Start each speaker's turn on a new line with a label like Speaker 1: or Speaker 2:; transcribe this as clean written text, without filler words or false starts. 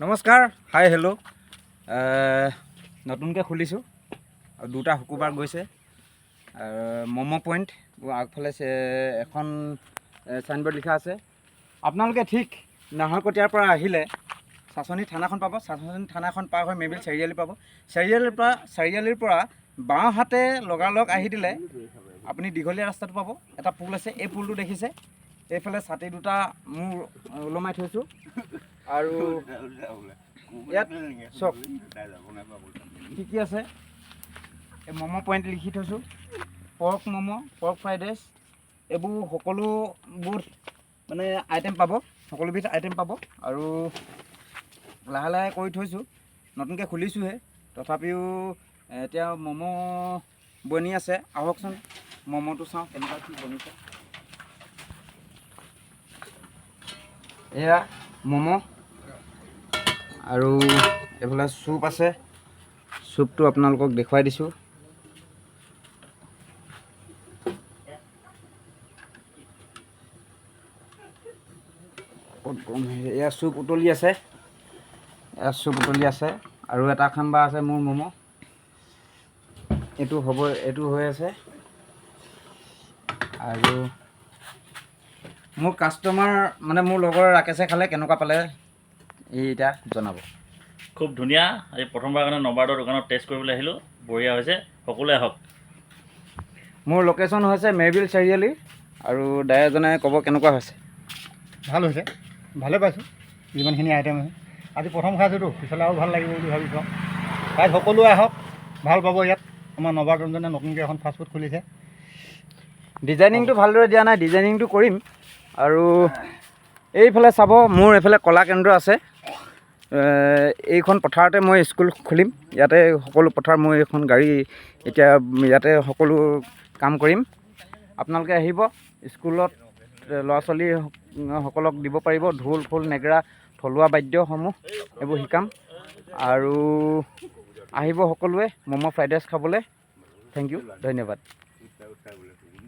Speaker 1: নমস্কাৰ, hi hello'. নতুনকৈ খুলিছোঁ আৰু 2টা শুকুৰবাৰ গৈছে। ম'ম' পইণ্ট আগফালে এখন চাইনবোৰ্ড লিখা আছে। আপোনালোকে ঠিক নাহৰকটীয়াৰ পৰা আহিলে চাচনি থানাখন পাব। চাচনি থানাখন পাৰ হৈ মেবিল চাৰিআলি পাব। চাৰিআলিৰ পৰা বাওঁ হাতে লগালগ আহি দিলে আপুনি দীঘলীয়া ৰাস্তাটো পাব। এটা পুল আছে, এই পুলটো দেখিছে। এইফালে ছাতি 2টা মোৰ ওলমাই থৈছোঁ আৰু ইয়াত চব কি আছে, এই ম'ম' পইণ্ট লিখি থৈছোঁ। Pork momo', pork fried rice, এইবোৰ সকলোবোৰ মানে আইটেম পাব, সকলোবিধ আইটেম পাব। আৰু লাহে লাহে কৰি থৈছোঁ, নতুনকৈ খুলিছোঁহে। তথাপিও এতিয়া ম'ম' বনি আছে। আহকচোন ম'ম'টো চাওঁ কেনেকুৱা কি বনিছে। এয়া ম'ম' আৰু এইফালে চুপ আছে। চুপটো আপোনালোকক দেখুৱাই দিছোঁ। এয়া চুপ উতলি আছে, আৰু এটা খাম্বা আছে মোৰ ম'ম'। এইটো হৈ আছে। আৰু মোৰ কাষ্টমাৰ মানে মোৰ লগৰ ৰাকেশে খালে কেনেকুৱা পালে এইটা জনাব।
Speaker 2: খুব ধুনীয়া। আজি প্ৰথমবাৰ কাৰণে নবাৰ্ডৰ দোকানত টেষ্ট কৰিবলৈ আহিলোঁ। বঢ়িয়া হৈছে, সকলোৱে আহক।
Speaker 1: মোৰ লোকেশ্যন হৈছে মেবিল চাৰিআলি। আৰু দাদাজনে ক'ব কেনেকুৱা হৈছে।
Speaker 3: ভাল হৈছে, ভালে পাইছোঁ যিমানখিনি আইটেম আছে। আজি প্ৰথম খাইছোঁতো, পিছলৈ আৰু ভাল লাগিব বুলি ভাবিছোঁ। তাত সকলোৱে আহক, ভাল পাব। ইয়াত আমাৰ নবাৰ্ডজনে নতুনকৈ এখন ফাষ্টফুড খুলিছে।
Speaker 1: ডিজাইনিংটো ভালদৰে দিয়া নাই, ডিজাইনিংটো কৰিম। আৰু এইফালে চাব, মোৰ এইফালে কলা কেন্দ্ৰ আছে। এইখন পথাৰতে মই স্কুল খুলিম। ইয়াতে সকলো পথাৰ মই এখন গাড়ী এতিয়া ইয়াতে সকলো কাম কৰিম। আপোনালোকে আহিব, স্কুলত ল'ৰা ছোৱালীসকলক দিব পাৰিব ঢোল খোল নেগেৰা থলুৱা বাদ্যসমূহ এইবোৰ শিকাম। আৰু আহিব সকলোৱে ম'ম' ফ্ৰাইড ৰাইচ খাবলৈ। থেংক ইউ, ধন্যবাদ।